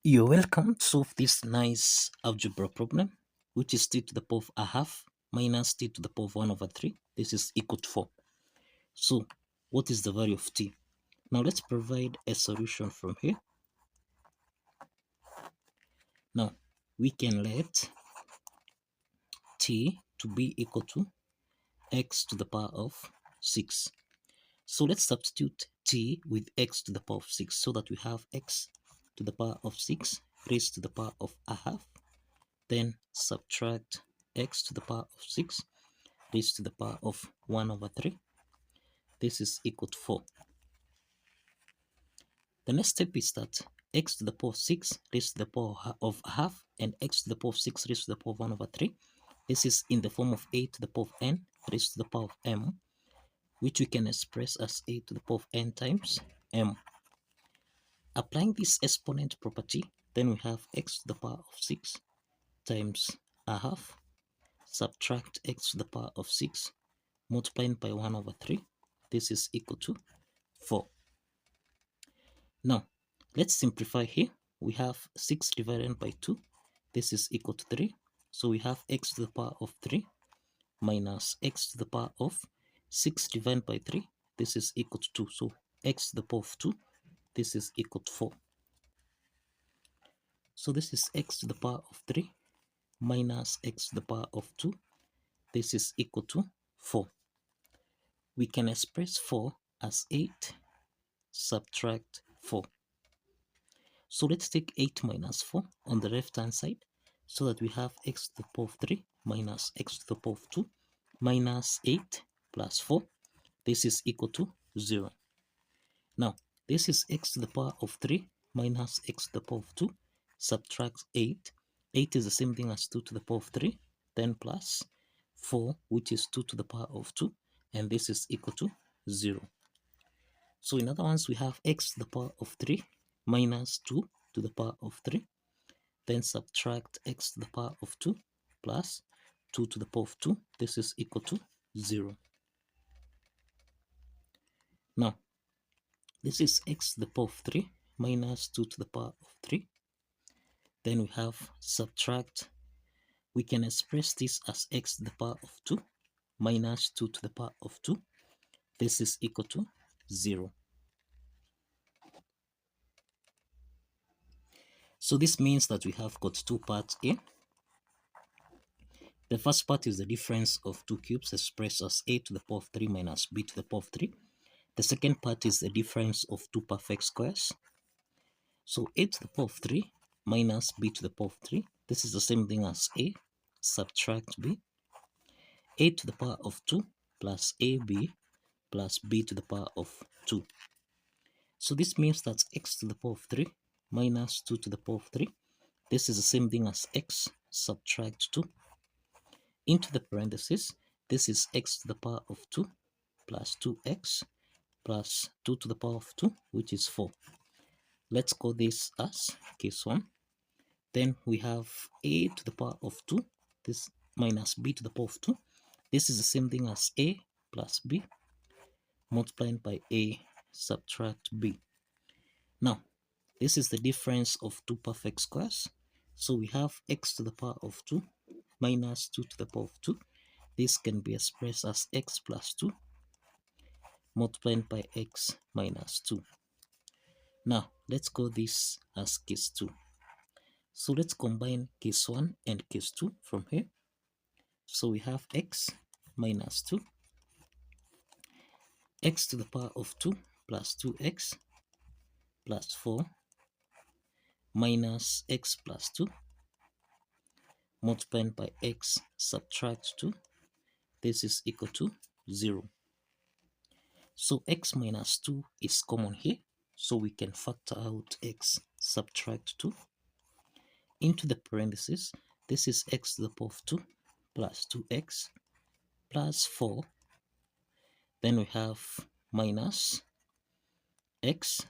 You're welcome to solve this nice algebra problem, which is t to the power of a half minus t to the power of 1 over 3. This is equal to 4. So, what is the value of t? Now, let's provide a solution from here. Now, we can let t to be equal to x to the power of 6. So, let's substitute t with x to the power of 6 so that we have x to the power of 6 raised to the power of a half. Then subtract x to the power of 6 raised to the power of 1 over 3. This is equal to 4. The next step is that x to the power of 6 raised to the power of half and x to the power of 6 raised to the power of 1 over 3. This is in the form of a to the power of n raised to the power of m, which we can express as a to the power of n times m. Applying this exponent property, then we have x to the power of 6 times a half, subtract x to the power of 6 multiplying by 1 over 3. This is equal to 4. Now, let's simplify here. We have 6 divided by 2. This is equal to 3. So we have x to the power of 3 minus x to the power of 6 divided by 3. This is equal to 2. So x to the power of 2. This is equal to 4. So this is x to the power of 3 minus x to the power of 2. This is equal to 4. We can express 4 as 8 subtract 4. So let's take 8 minus 4 on the left hand side so that we have x to the power of 3 minus x to the power of 2 minus 8 plus 4. This is equal to 0. Now, this is x to the power of 3 minus x to the power of 2 subtract 8. 8 is the same thing as 2 to the power of 3, then plus 4, which is 2 to the power of 2, and this is equal to 0. So in other words, we have x to the power of 3 minus 2 to the power of 3, then subtract x to the power of 2 plus 2 to the power of 2. This is equal to 0. Now, this is x to the power of 3 minus 2 to the power of 3. Then we have subtract. We can express this as x to the power of 2 minus 2 to the power of 2. This is equal to 0. So this means that we have got two parts here. The first part is the difference of two cubes expressed as a to the power of 3 minus b to the power of 3. The second part is the difference of two perfect squares. So a to the power of 3 minus b to the power of 3. This is the same thing as a subtract b. A to the power of 2 plus ab plus b to the power of 2. So this means that x to the power of 3 minus 2 to the power of 3. This is the same thing as x subtract 2. Into the parentheses, this is x to the power of 2 plus 2x plus 2 to the power of 2, which is 4. Let's call this as case 1. Then we have a to the power of 2, this minus b to the power of 2. This is the same thing as a plus b multiplied by a subtract b. Now, this is the difference of two perfect squares. So we have x to the power of 2 minus 2 to the power of 2. This can be expressed as x plus 2 multiplied by x minus 2. Now, let's call this as case 2. So let's combine case 1 and case 2 from here. So we have x minus 2, x to the power of 2 plus 2x plus 4 minus x plus 2 multiplied by x subtract 2. This is equal to 0. So x minus 2 is common here. So we can factor out x subtract 2. Into the parentheses, this is x to the power of 2 plus 2x plus 4. Then we have minus x,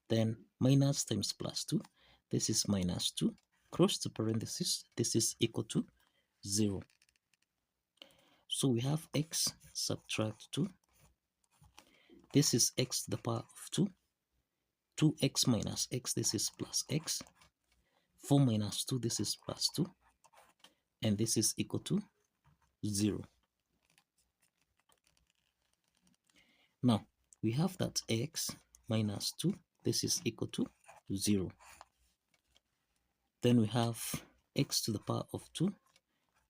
then minus times plus 2. This is minus 2. Cross the parentheses, this is equal to 0. So we have x subtract 2. This is x to the power of 2. 2x minus x, this is plus x. 4 minus 2, this is plus 2, and this is equal to 0. Now, we have that x minus 2, this is equal to 0. Then we have x to the power of 2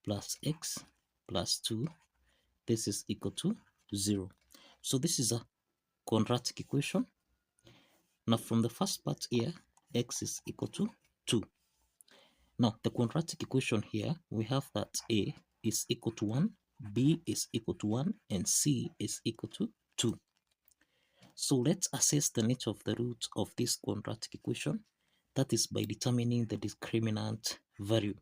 plus x plus 2, this is equal to 0. So this is a quadratic equation. Now from the first part here, x is equal to 2. Now the quadratic equation here, we have that a is equal to 1, b is equal to 1, and c is equal to 2. So let's assess the nature of the root of this quadratic equation. That is by determining the discriminant value.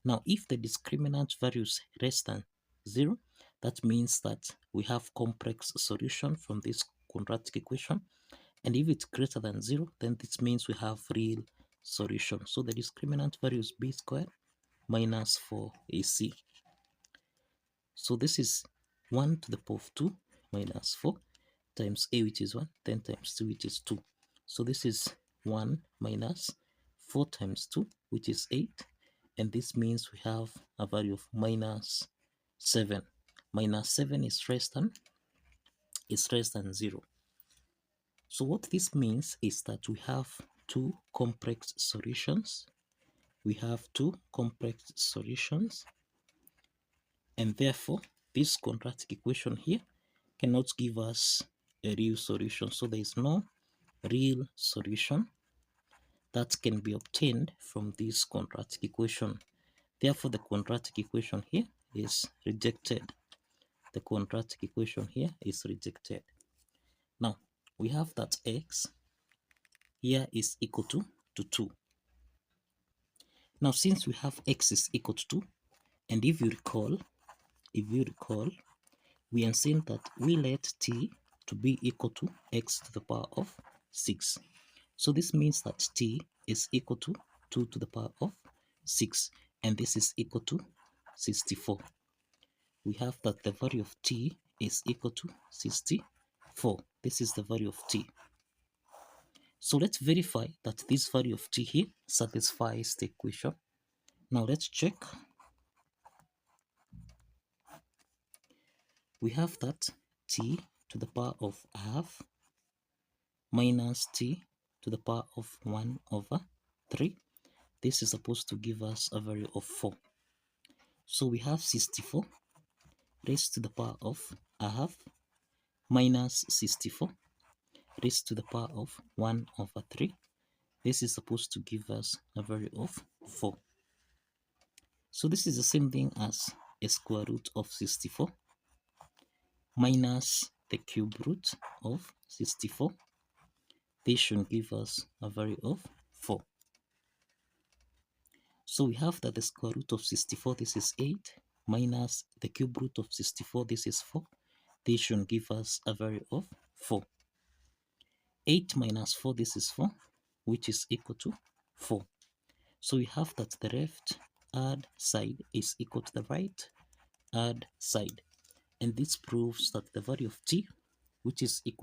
Now if the discriminant value is less than 0, that means that we have complex solution from this quadratic equation. And if it's greater than 0, then this means we have real solution. So the discriminant value is b squared minus 4ac. So this is 1 to the power of 2 minus 4 times a, which is 1, then times 2, which is 2. So this is 1 minus 4 times 2, which is 8. And this means we have a value of minus 7. Minus 7 is less than 0. So what this means is that we have two complex solutions. We have two complex solutions, and therefore this quadratic equation here cannot give us a real solution. So there is no real solution that can be obtained from this quadratic equation. Therefore the quadratic equation here is rejected. The quadratic equation here is rejected. Now we have that x here is equal to 2. Now since we have x is equal to 2, and if you recall, we are saying that we let t to be equal to x to the power of 6. So this means that t is equal to 2 to the power of 6, and this is equal to 64. We have that the value of t is equal to 64. This is the value of t. So let's verify that this value of t here satisfies the equation. Now let's check. We have that t to the power of half minus t to the power of 1 over 3. This is supposed to give us a value of 4. So we have 64 raised to the power of a half minus 64 raised to the power of 1 over 3. This is supposed to give us a value of 4. So this is the same thing as a square root of 64 minus the cube root of 64. This should give us a value of 4. So we have that the square root of 64, this is 8, minus the cube root of 64, this is 4. This should give us a value of 4. 8 minus 4, this is 4, which is equal to 4. So we have that the left hand side is equal to the right hand side. And this proves that the value of t, which is equal